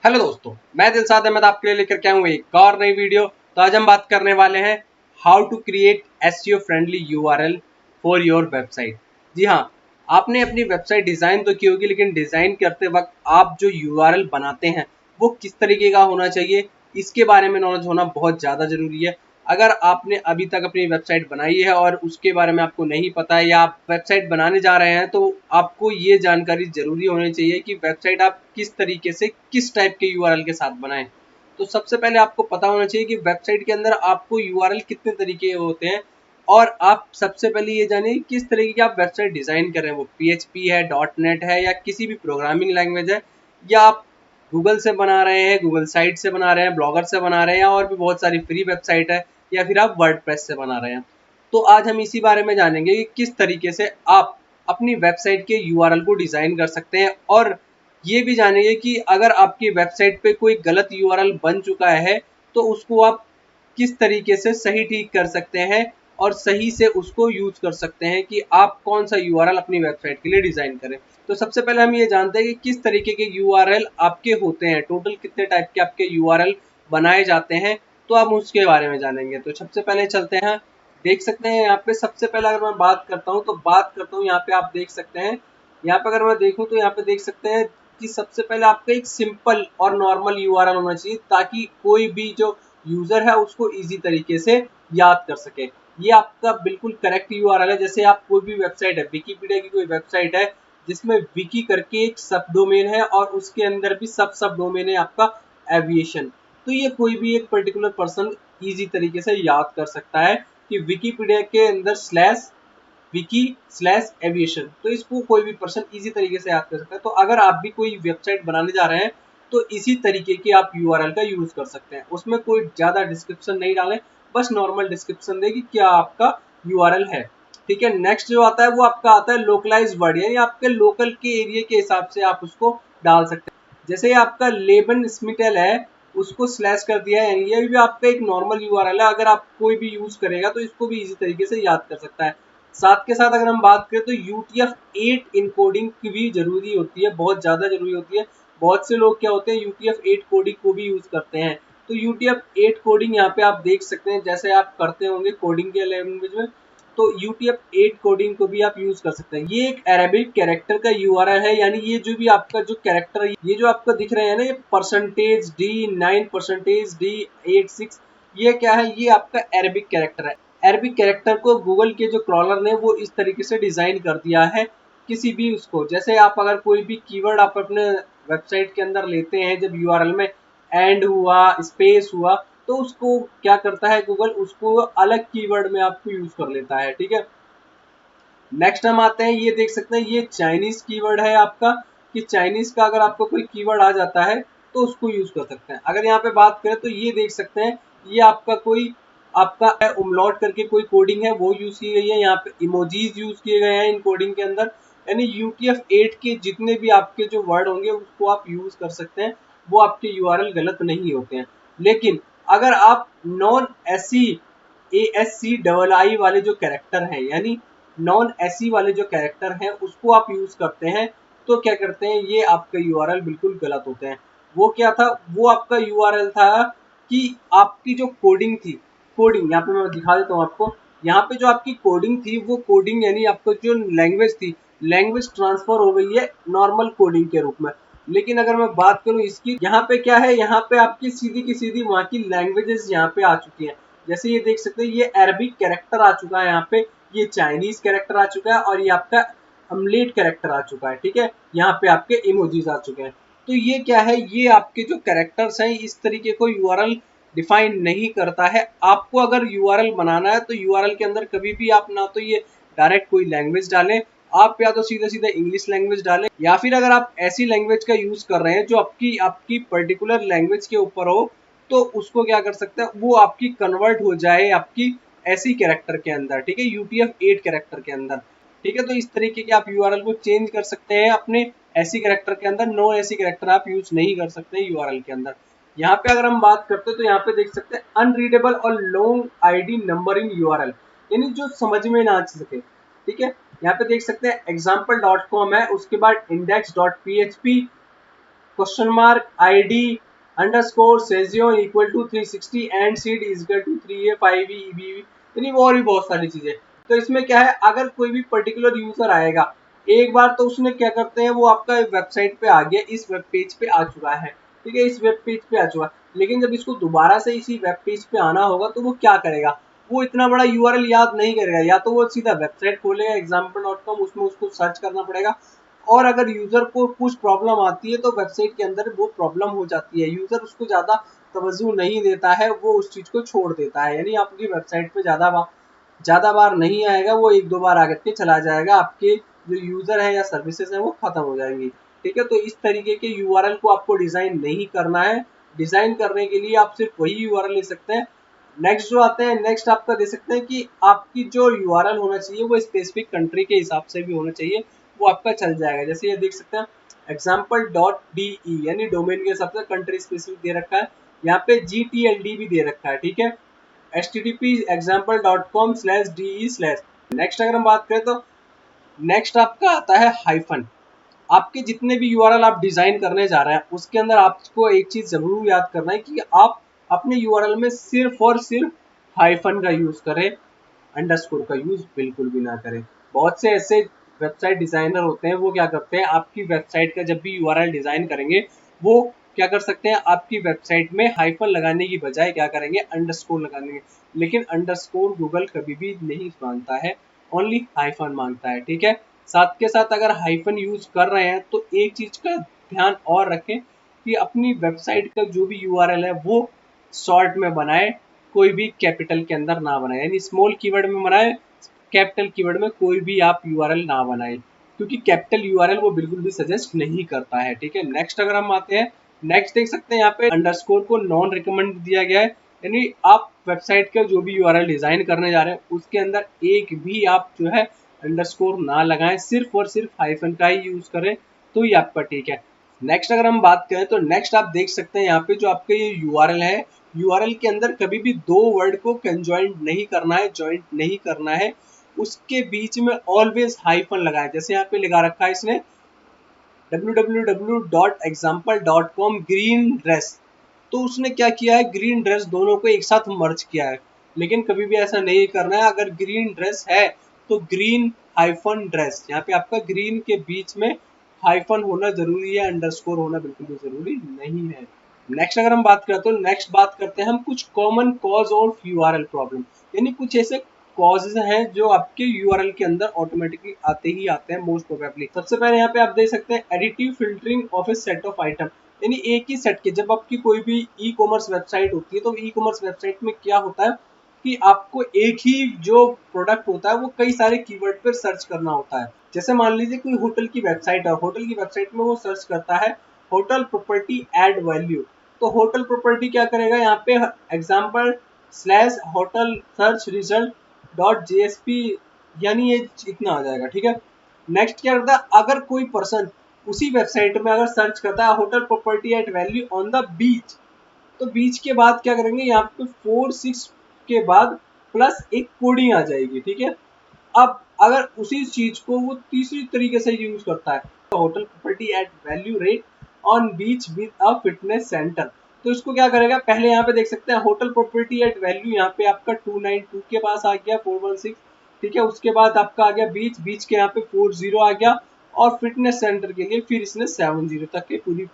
Hello दोस्तों, मैं दिलशाद अहमद आपके लिए लेकर के आया हूँ एक और नई वीडियो। तो आज हम बात करने वाले हैं how to create SEO friendly URL for your website. जी हाँ, आपने अपनी वेबसाइट डिज़ाइन तो की होगी, लेकिन डिज़ाइन करते वक्त आप जो यूआरएल बनाते हैं वो किस तरीके का होना चाहिए, इसके बारे में नॉलेज होना बहुत ज़्यादा ज़रूरी है। अगर आपने अभी तक अपनी वेबसाइट बनाई है और उसके बारे में आपको नहीं पता है, या आप वेबसाइट बनाने जा रहे हैं, तो आपको ये जानकारी जरूरी होनी चाहिए कि वेबसाइट आप किस तरीके से किस टाइप के यूआरएल के साथ बनाएं। तो सबसे पहले आपको पता होना चाहिए कि वेबसाइट के अंदर आपको यूआरएल कितने तरीके के होते हैं, और आप सबसे पहले ये जानिए किस तरीके की आप वेबसाइट डिजाइन कर रहे हैं। वो पीएचपी है, डॉट नेट है, या किसी भी प्रोग्रामिंग लैंग्वेज है, या आप गूगल से बना रहे हैं, गूगल साइट से बना रहे हैं, ब्लॉगर से बना रहे हैं, और भी बहुत सारी फ्री वेबसाइट है, या फिर आप वर्डप्रेस से बना रहे हैं। तो आज हम इसी बारे में जानेंगे कि किस तरीके से आप अपनी वेबसाइट के यूआरएल को डिजाइन कर सकते हैं, और ये भी जानेंगे कि अगर आपकी वेबसाइट पे कोई गलत यूआरएल बन चुका है तो उसको आप किस तरीके से सही ठीक कर सकते हैं और सही से उसको यूज कर सकते हैं कि आप कौन सा यूआरएल अपनी वेबसाइट के लिए डिजाइन करें। तो सबसे पहले हम ये जानते हैं कि किस तरीके के यूआरएल आपके होते हैं, टोटल कितने टाइप के आपके यूआरएल बनाए जाते हैं, तो हम उसके बारे में जानेंगे। तो सबसे पहले चलते हैं, देख सकते हैं यहाँ पे सबसे पहले अगर मैं बात करता हूँ तो बात करता हूँ यहाँ पे आप देख सकते हैं। यहाँ पे अगर मैं देखूँ तो यहाँ पे देख सकते हैं कि सबसे पहले आपका एक सिंपल और नॉर्मल यूआरएल होना चाहिए, ताकि कोई भी जो यूजर है उसको इजी तरीके से याद कर सके। ये आपका बिल्कुल करेक्ट यूआरएल है। जैसे आप कोई भी वेबसाइट है, विकिपीडिया की कोई वेबसाइट है जिसमें विकी करके एक सब डोमेन है और उसके अंदर भी सब डोमेन है आपका एविएशन, तो ये कोई भी एक पर्टिकुलर पर्सन इजी तरीके से याद कर सकता है कि विकिपीडिया के अंदर स्लैश विकी स्लैश एविएशन, तो इसको कोई भी पर्सन इजी तरीके से याद कर सकता है। तो अगर आप भी कोई वेबसाइट बनाने जा रहे हैं तो इसी तरीके के आप यूआरएल का यूज कर सकते हैं। उसमें कोई ज्यादा डिस्क्रिप्शन नहीं डालें, बस नॉर्मल डिस्क्रिप्शन दे कि क्या आपका यूआरएल है। ठीक है, नेक्स्ट जो आता है वो आपका आता है लोकलाइज वर्ड, यानी आपके लोकल के एरिया के हिसाब से आप उसको डाल सकते हैं। जैसे आपका लेबन स्मिटल है, उसको स्लैश कर दिया है, ये भी आपका एक नॉर्मल यूआरएल है। अगर आप कोई भी यूज करेगा तो इसको भी इजी तरीके से याद कर सकता है। साथ के साथ अगर हम बात करें तो UTF-8 इनकोडिंग की भी जरूरी होती है, बहुत ज्यादा जरूरी होती है। बहुत से लोग क्या होते हैं UTF-8 कोडिंग को भी यूज करते हैं। तो UTF-8 कोडिंग यहाँ पे आप देख सकते हैं, जैसे आप करते होंगे कोडिंग के लैंग्वेज में, तो UTF-8 कोडिंग को भी आप यूज कर सकते हैं। ये एक अरेबिक कैरेक्टर का यूआरएल है, यानी ये जो भी आपका जो कैरेक्टर है, ये जो आपको दिख रहे हैं ना, ये %D9 %D86, ये क्या है, ये आपका अरेबिक कैरेक्टर है। अरबिक कैरेक्टर को गूगल के जो क्रॉलर ने वो इस तरीके से डिजाइन कर दिया है। किसी भी उसको, जैसे आप अगर कोई भी कीवर्ड आप अपने वेबसाइट के अंदर लेते हैं, जब यूआरएल में एंड हुआ, स्पेस हुआ, तो उसको क्या करता है गूगल, उसको अलग कीवर्ड में आपको यूज कर लेता है। ठीक है, नेक्स्ट हम आते हैं, ये देख सकते हैं ये चाइनीज कीवर्ड है आपका, कि चाइनीज का अगर आपको कोई कीवर्ड आ जाता है तो उसको यूज कर सकते हैं। अगर यहाँ पे बात करें तो ये देख सकते हैं, ये आपका कोई आपका उमलॉट करके कोई कोडिंग है वो यूज की गई है। यहाँ पे इमोजीज यूज किए गए हैं इन कोडिंग के अंदर, यानी UTF-8 के जितने भी आपके जो वर्ड होंगे उसको आप यूज कर सकते हैं, वो आपके यूआरएल गलत नहीं होते हैं। लेकिन अगर आप नॉन एसी ASCII वाले जो कैरेक्टर हैं, यानी नॉन एसी वाले जो कैरेक्टर हैं उसको आप यूज करते हैं, तो क्या करते हैं, ये आपका यूआरएल बिल्कुल गलत होते हैं। वो क्या था, वो आपका यूआरएल था कि आपकी जो कोडिंग थी, कोडिंग यहाँ पे मैं दिखा देता हूँ आपको। यहाँ पे जो आपकी कोडिंग थी, वो कोडिंग यानी आपको जो लैंग्वेज थी, लैंग्वेज ट्रांसफर हो गई है नॉर्मल कोडिंग के रूप में। लेकिन अगर मैं बात करूँ इसकी, यहाँ पे क्या है, यहाँ पे आपकी सीधी की सीधी वहाँ की लैंग्वेजेस यहाँ पे आ चुकी हैं। जैसे ये देख सकते हैं, ये अरबिक कैरेक्टर आ चुका है यहाँ पे, ये चाइनीज कैरेक्टर आ चुका है, और ये आपका अमलेट कैरेक्टर आ चुका है। ठीक है, यहाँ पे आपके इमोजीज आ चुके हैं। तो ये क्या है, ये आपके जो कैरेक्टर्स हैं, इस तरीके को यूआरएल डिफाइन नहीं करता है। आपको अगर यूआरएल बनाना है तो यूआरएल के अंदर कभी भी आप ना तो ये डायरेक्ट कोई लैंग्वेज डालें, आप या तो सीधे सीधे इंग्लिश लैंग्वेज डालें, या फिर अगर आप ऐसी लैंग्वेज का यूज कर रहे हैं जो आपकी आपकी पर्टिकुलर लैंग्वेज के ऊपर हो, तो उसको क्या कर सकते हैं, वो आपकी कन्वर्ट हो जाए आपकी ऐसी कैरेक्टर के अंदर। ठीक है, UTF-8 कैरेक्टर के अंदर। ठीक है, तो इस तरीके के आप यूआरएल को चेंज कर सकते हैं अपने ऐसी कैरेक्टर के अंदर, नो ऐसी कैरेक्टर आप यूज नहीं कर सकते यूआरएल के अंदर। यहाँ पे अगर हम बात करते हैं तो यहाँ पे देख सकते हैं अनरीडेबल और long ID number in URL, यानी जो समझ में ना आ सके। ठीक है, यहाँ पे देख सकते हैं example.com है, उसके बाद index.php question mark ID underscore सेजियो equal to 360 and seed equal to 3A 5E EBV, यानी और भी बहुत सारी चीजें। तो इसमें क्या है, अगर कोई भी पर्टिकुलर यूजर आएगा एक बार तो उसने क्या करते हैं, वो आपका वेबसाइट पे आ गया, इस वेब पेज पे आ चुका है, ठीक है, इस वेब पेज पे आ चुका है, लेकिन जब इसको दोबारा से इसी वेब पेज पे आना होगा तो वो क्या करेगा, वो इतना बड़ा यूआरएल याद नहीं करेगा, या तो वो सीधा वेबसाइट खोलेगा example.com, उसमें उसको सर्च करना पड़ेगा, और अगर यूजर को कुछ प्रॉब्लम आती है तो वेबसाइट के अंदर वो प्रॉब्लम हो जाती है, यूजर उसको ज्यादा तवज्जो नहीं देता है, वो उस चीज को छोड़ देता है, यानी आपकी वेबसाइट पे ज्यादा बार नहीं आएगा, वो एक दो बार आकर के चला जाएगा, आपके जो यूजर है या सर्विसेज है वो खत्म हो जाएंगी। ठीक है, तो इस तरीके के यूआरएल को आपको डिजाइन नहीं करना है। डिजाइन करने के लिए आप सिर्फ वही यूआरएल ले सकते हैं। नेक्स्ट जो आते हैं, नेक्स्ट आपका दे सकते हैं कि आपकी जो यूआरएल होना चाहिए वो स्पेसिफिक कंट्री के हिसाब से भी होना चाहिए, वो आपका चल जाएगा। जैसे ये देख सकते हैं example.de, यानी डोमेन के हिसाब से कंट्री स्पेसिफिक दे रखा है, यहाँ पे GTLD भी दे रखा है, ठीक है, http example.com/de/। नेक्स्ट अगर हम बात करें तो नेक्स्ट आपका आता है हाइफन। आपके जितने भी यूआरएल आप डिजाइन करने जा रहे हैं उसके अंदर आपको एक चीज जरूर याद करना है कि आप अपने यूआरएल में सिर्फ और सिर्फ हाइफन का यूज करें, अंडरस्कोर का यूज बिल्कुल भी ना करें। बहुत से ऐसे वेबसाइट डिजाइनर होते हैं, वो क्या करते हैं, आपकी वेबसाइट का जब भी यूआरएल डिजाइन करेंगे वो क्या कर सकते हैं, आपकी वेबसाइट में हाइफन लगाने की बजाय क्या करेंगे, अंडरस्कोर लगाएंगे। लेकिन अंडरस्कोर गूगल कभी भी नहीं मांगता है, ओनली हाइफन मांगता है, ठीक है। साथ के साथ अगर हाइफन यूज कर रहे हैं तो एक चीज का ध्यान और रखें कि अपनी वेबसाइट का जो भी यूआरएल है वो शॉर्ट में बनाए, कोई भी कैपिटल के अंदर ना बनाए, यानी स्मॉल कीवर्ड में बनाए, कैपिटल कीवर्ड में कोई भी आप यूआरएल ना बनाए, क्योंकि कैपिटल यूआरएल वो बिल्कुल भी सजेस्ट नहीं करता है, ठीक है। नेक्स्ट अगर हम आते हैं, नेक्स्ट देख सकते हैं यहाँ पे अंडरस्कोर को नॉन रिकमेंड दिया गया है, यानी आप वेबसाइट का जो भी यूआरएल डिजाइन करने जा रहे हैं उसके अंदर एक भी आप जो है अंडरस्कोर ना लगाएं, सिर्फ और सिर्फ हाइफन का ही यूज करें तो ये आपका ठीक है। नेक्स्ट अगर हम बात करें तो नेक्स्ट आप देख सकते हैं यहाँ पे जो आपका ये यूआरएल है, यूआरएल के अंदर कभी भी दो वर्ड को कंजॉइंट नहीं करना है, जॉइंट नहीं करना है, उसके बीच में ऑलवेज हाइफन लगाएं। जैसे यहाँ पे लगा रखा है इसने www.example.com ग्रीन ड्रेस, तो उसने क्या किया है, ग्रीन ड्रेस दोनों को एक साथ मर्ज किया है, लेकिन कभी भी ऐसा नहीं करना है। अगर ग्रीन ड्रेस है तो ग्रीन हाइफन ड्रेस, यहाँ पे आपका ग्रीन के बीच में हाइफन होना जरूरी है, अंडरस्कोर होना बिल्कुल भी जरूरी नहीं है। नेक्स्ट अगर हम बात करते हैं तो नेक्स्ट बात करते हैं हम कुछ common cause of URL problem, यानी कुछ ऐसे कॉजेज हैं जो आपके यूआरएल के अंदर ऑटोमेटिकली आते ही आते हैं मोस्ट प्रोबेबली। सबसे पहले यहाँ पे आप देख सकते हैं additive filtering of A set of item, यानी एक ही सेट के, जब आपकी कोई भी ई कॉमर्स वेबसाइट होती है तो ई कॉमर्स वेबसाइट में क्या होता है कि आपको एक ही जो प्रोडक्ट होता है वो कई सारे कीवर्ड पर सर्च करना होता है। जैसे मान लीजिए कोई होटल की वेबसाइट है, होटल की वेबसाइट में वो सर्च करता है होटल प्रॉपर्टी एड वैल्यू, तो होटल प्रॉपर्टी क्या करेगा, यहाँ पे example slash hotel search result dot JSP, यानी ये इतना आ जाएगा, ठीक है। नेक्स्ट क्या करता है, अगर कोई पर्सन उसी वेबसाइट में अगर सर्च करता है hotel property eight value on the beach, तो बीच के बाद क्या करेंगे, यहाँ पे 4-6 के बाद प्लस एक कोडिंग आ जाएगी, ठीक है। अब अगर उसी चीज को वो तीसरी तरीके से यूज करता है, तो hotel property eight value rate on beach with a fitness centre, तो इसको क्या करेगा, पहले यहाँ पे देख सकते हैं होटल प्रॉपर्टी एट वैल्यू, यहाँ पे आपका 292 के पास आ गया 416, ठीक है, उसके बाद आपका आ गया बीच, बीच के यहाँ पे 40 आ गया, और फिटनेस सेंटर के लिए फिर इसने 70 तक के पूरी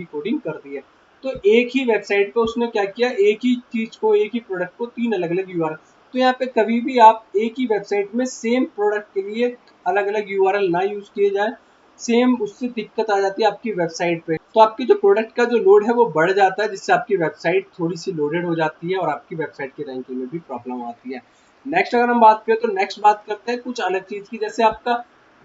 कोडिंग कर दी है। तो एक ही वेबसाइट पे उसने क्या किया, एक ही चीज को, एक ही प्रोडक्ट को तीन अलग अलग यूआरएल, तो यहाँ पे कभी भी आप एक ही वेबसाइट में सेम प्रोडक्ट के लिए अलग अलग यूआरएल ना यूज किए जाए, सेम उससे दिक्कत आ जाती है आपकी वेबसाइट पे, तो आपकी जो प्रोडक्ट का जो लोड है वो बढ़ जाता है, जिससे आपकी वेबसाइट थोड़ी सी लोडेड हो जाती है और आपकी वेबसाइट की रैंकिंग में भी प्रॉब्लम आती है। नेक्स्ट अगर हम बात करें तो नेक्स्ट बात करते हैं कुछ अलग चीज की, जैसे आपका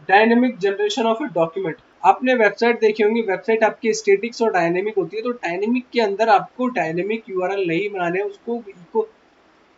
dynamic generation of a document. आपने वेबसाइट देखी होंगी, वेबसाइट आपकी स्टेटिक्स और डायनेमिक होती है, तो डायनेमिक के अंदर आपको डायनेमिक यूआरएल नहीं बनाने,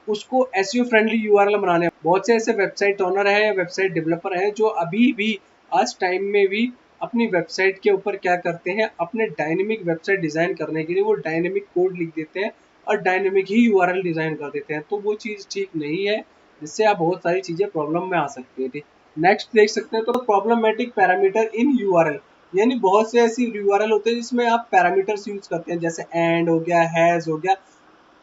उसको एसईओ फ्रेंडली यूआरएल बनाने। बहुत से ऐसे वेबसाइट ओनर हैं, वेबसाइट डेवलपर हैं जो अभी भी आज टाइम में भी अपनी वेबसाइट के ऊपर क्या करते हैं, अपने डायनेमिक वेबसाइट डिजाइन करने के लिए वो डायनेमिक कोड लिख देते हैं और डायनेमिक ही यूआरएल डिजाइन कर देते हैं, तो वो चीज ठीक नहीं है, जिससे आप बहुत सारी चीजें प्रॉब्लम में आ सकती है। नेक्स्ट देख सकते हैं तो प्रॉब्लमेटिक पैरामीटर इन यूआरएल, यानी बहुत से ऐसी यूआरएल होते हैं जिसमें आप पैरामीटर्स यूज करते हैं, जैसे एंड हो गया, हैज हो गया,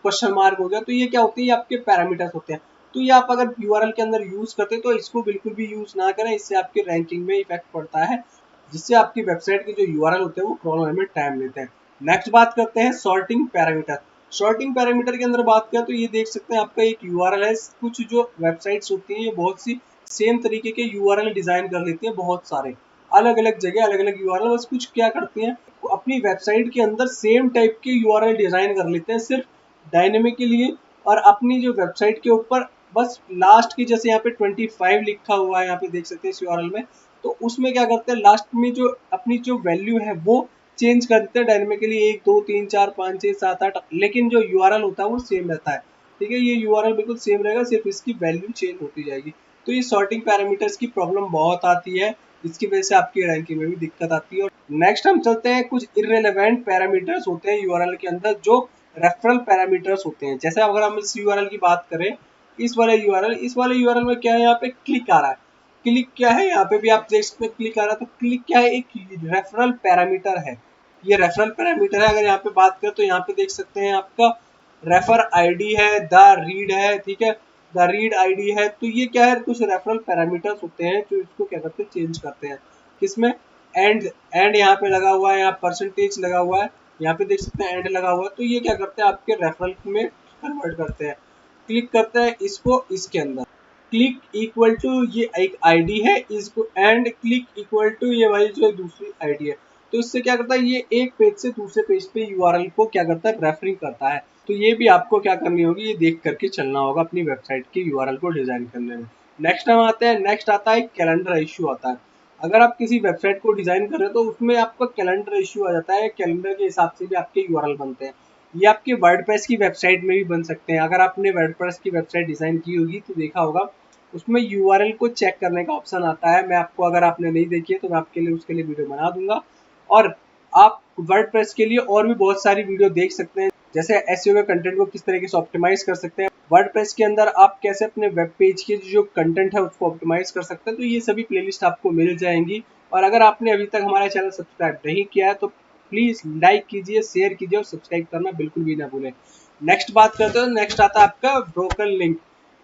क्वेश्चन मार्क हो गया, तो ये क्या होते हैं, ये आपके पैरामीटर्स होते हैं। तो ये आप अगर यूआरएल के अंदर यूज करते हैं तो इसको बिल्कुल भी यूज ना करें, इससे आपकी रैंकिंग में इफेक्ट पड़ता है, जिससे आपकी वेबसाइट के जो यूआरएल होते हैं वो क्रॉल होने में टाइम लेते हैं। नेक्स्ट बात करते हैं सॉर्टिंग पैरामीटर। सॉर्टिंग पैरामीटर के अंदर बात करें तो ये देख सकते हैं आपका एक यूआरएल है, कुछ जो वेबसाइट्स होती हैं ये बहुत सी सेम तरीके के यूआरएल डिजाइन कर लेती हैं, बहुत सारे अलग अलग जगह अलग अलग यूआरएल, बस कुछ क्या करती हैं अपनी वेबसाइट के अंदर सेम टाइप के यूआरएल डिजाइन कर लेते हैं सिर्फ डायनेमिक के लिए, और अपनी जो वेबसाइट के ऊपर बस लास्ट की, जैसे यहाँ पे 25 लिखा हुआ है, यहाँ पे देख सकते हैं इस यूआरएल में, तो उसमें क्या करते हैं लास्ट में जो अपनी जो वैल्यू है वो चेंज कर देते हैं डायनेमिकली, 1 2 3 4 5 6 7 8, लेकिन जो यूआरएल होता है वो सेम रहता है। ठीक है, ये यूआरएल बिल्कुल सेम रहेगा, सिर्फ इसकी वैल्यू चेंज होती जाएगी। तो ये सॉर्टिंग पैरामीटर्स की प्रॉब्लम बहुत आती है, इसकी वजह से आपकी रैंकिंग में भी दिक्कत आती है। और नेक्स्ट हम चलते हैं, कुछ इररिलेवेंट पैरामीटर्स होते हैं यूआरएल के अंदर जो रेफरल पैरामीटर्स होते हैं। जैसे अगर हम इस यूआरएल की बात करें, इस वाले यूआरएल में क्या है, यहाँ पे क्लिक आ रहा है, क्लिक क्या है, यहाँ पे भी आप देख सकते हैं क्लिक आ रहा है, तो क्लिक क्या है, एक रेफरल पैरामीटर है, ये रेफरल पैरामीटर है। अगर यहाँ पे बात करें तो यहाँ पे देख सकते हैं आपका रेफर आईडी है, द रीड है, ठीक है, द रीड आईडी है, तो ये क्या है, कुछ रेफरल पैरामीटर्स होते हैं जो इसको क्या करते हैं, चेंज करते हैं। किसमें, एंड यहाँ पे लगा हुआ है, यहाँ परसेंटेज लगा हुआ है, यहाँ पे देख सकते हैं एंड लगा हुआ है, तो ये क्या करते हैं आपके रेफरल में कन्वर्ट करते हैं। क्लिक करते हैं इसको इसके अंदर, क्लिक इक्वल टू ये एक आईडी है, इसको एंड क्लिक इक्वल टू ये वाली जो दूसरी आईडी है, तो इससे क्या करता है, ये एक पेज से दूसरे पेज पे यूआरएल को क्या करता है, रेफरिंग करता है। तो ये भी आपको क्या करनी होगी, ये देख करके चलना होगा अपनी वेबसाइट के यूआरएल को डिजाइन करने में। नेक्स्ट हम आते हैं, नेक्स्ट आता है कैलेंडर इश्यू आता है। अगर आप किसी वेबसाइट को डिजाइन कर रहे हो तो उसमें आपका कैलेंडर इश्यू आ जाता है, कैलेंडर के हिसाब से भी आपके यूआरएल बनते हैं। ये आपके वर्डप्रेस की वेबसाइट में भी बन सकते हैं। अगर आपने वर्डप्रेस की वेबसाइट डिजाइन की होगी तो देखा होगा उसमें यूआरएल को चेक करने का ऑप्शन आता है। मैं आपको, अगर आपने नहीं देखी है तो मैं आपके लिए उसके लिए वीडियो बना दूंगा, और आप वर्डप्रेस के लिए और भी बहुत सारी वीडियो देख सकते हैं, जैसे एसईओ के कंटेंट को किस तरीके से ऑप्टिमाइज कर सकते हैं, वर्डप्रेस के अंदर आप कैसे अपने वेब पेज के जो कंटेंट है उसको ऑप्टिमाइज कर सकते हैं, तो ये सभी प्लेलिस्ट आपको मिल जाएंगी। और अगर आपने अभी तक हमारा चैनल सब्सक्राइब नहीं किया है तो प्लीज लाइक कीजिए, शेयर कीजिए और सब्सक्राइब करना बिल्कुल भी ना भूलें। नेक्स्ट बात करते हैं, नेक्स्ट आता है आपका ब्रोकन लिंक।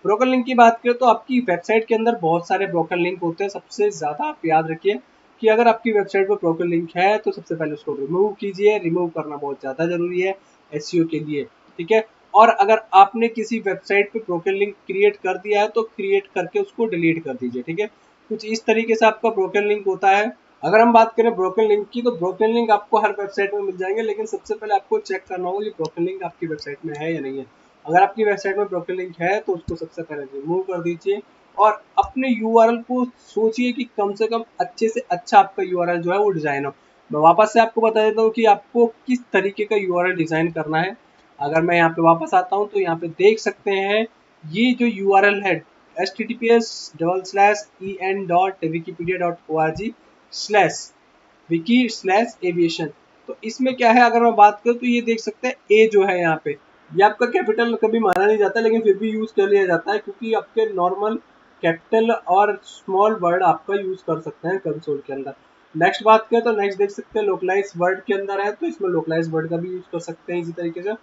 ब्रोकन लिंक की बात करें तो आपकी वेबसाइट के अंदर बहुत सारे ब्रोकन लिंक होते हैं। सबसे ज्यादा आप याद रखिए कि अगर आपकी वेबसाइट पर ब्रोकन लिंक है तो सबसे पहले उसको रिमूव कीजिए, रिमूव करना बहुत ज्यादा जरूरी है एसईओ के लिए, ठीक है। और अगर आपने किसी वेबसाइट पे ब्रोकन लिंक क्रिएट कर दिया है तो क्रिएट करके उसको डिलीट कर दीजिए, ठीक है। कुछ इस तरीके से आपका ब्रोकन लिंक होता है। अगर हम बात करें ब्रोकन लिंक की, तो ब्रोकन लिंक आपको हर वेबसाइट में मिल जाएंगे, लेकिन सबसे पहले आपको चेक करना होगा कि ब्रोकन लिंक आपकी वेबसाइट में है या नहीं है। अगर आपकी वेबसाइट में ब्रोकन लिंक है तो उसको सबसे पहले रिमूव कर दीजिए, और अपने यूआरएल को सोचिए कि कम से कम अच्छे से अच्छा आपका यूआरएल जो है वो डिजाइन हो। मैं वापस से आपको बता देता हूँ कि आपको किस तरीके का यूआरएल डिजाइन करना है। अगर मैं यहाँ पे वापस आता हूँ तो यहाँ पे देख सकते हैं ये जो यूआरएल है https://en.wikipediaorg/wiki/aviation। तो इसमें क्या है, अगर मैं बात करूँ तो ये देख सकते हैं ए जो है यहाँ पे, ये आपका कैपिटल कभी माना नहीं जाता लेकिन फिर भी यूज कर लिया जाता है, क्योंकि आपके नॉर्मल कैपिटल और स्मॉल वर्ड आपका यूज कर सकते हैं कंसोल के अंदर। नेक्स्ट बात करें तो नेक्स्ट देख सकते हैं लोकलाइज वर्ड के अंदर है, तो इसमें लोकलाइज वर्ड का भी यूज कर सकते हैं इसी तरीके से।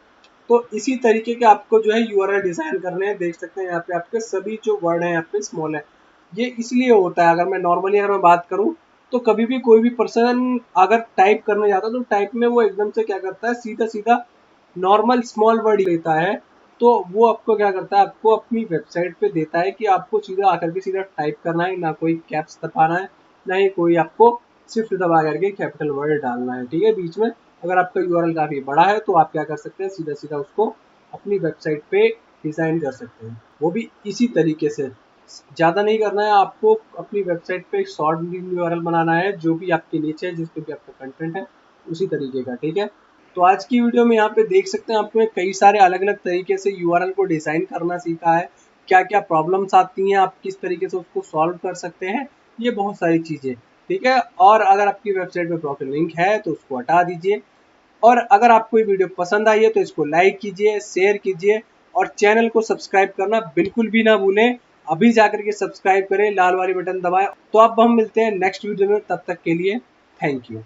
तो इसी तरीके के आपको जो है यूआरएल डिजाइन करने हैं। देख सकते हैं यहाँ पे आपके सभी जो वर्ड है यहाँ पे स्मॉल है, ये इसलिए होता है। अगर मैं नॉर्मली अगर मैं बात करूँ तो कभी भी कोई भी पर्सन अगर टाइप करने जाता है तो टाइप में वो एकदम से क्या करता है, सीधा सीधा नॉर्मल स्मॉल वर्ड लेता है, तो वो आपको क्या करता है, आपको अपनी वेबसाइट पे देता है कि आपको सीधा आकर के सीधा टाइप करना है, ना कोई कैप्स दबाना है, ना ही कोई आपको शिफ्ट दबा करके कैपिटल वर्ड डालना है, ठीक है, बीच में। अगर आपका यूआरएल काफी बड़ा है तो आप क्या कर सकते हैं, सीधा सीधा उसको अपनी वेबसाइट पे डिजाइन कर सकते हैं, वो भी इसी तरीके से। ज्यादा नहीं करना है आपको, अपनी वेबसाइट पे एक शॉर्ट यूआरएल बनाना है जो भी आपके नीचे है, जिसपे भी आपका कंटेंट है उसी तरीके का, ठीक है। तो आज की वीडियो में यहाँ पे देख सकते हैं आपने कई सारे अलग अलग तरीके से यूआरएल को डिजाइन करना सीखा है, क्या क्या प्रॉब्लम्स आती हैं, आप किस तरीके से उसको सॉल्व कर सकते हैं, ये बहुत सारी चीजें, ठीक है। और अगर आपकी वेबसाइट में ब्रोकन लिंक है तो उसको हटा दीजिए, और अगर आपको ये वीडियो पसंद आई है तो इसको लाइक कीजिए, शेयर कीजिए, और चैनल को सब्सक्राइब करना बिल्कुल भी ना भूलें। अभी जाकर के सब्सक्राइब करें, लाल वाली बटन दबाएं। तो अब हम मिलते हैं नेक्स्ट वीडियो में, तब तक के लिए थैंक यू।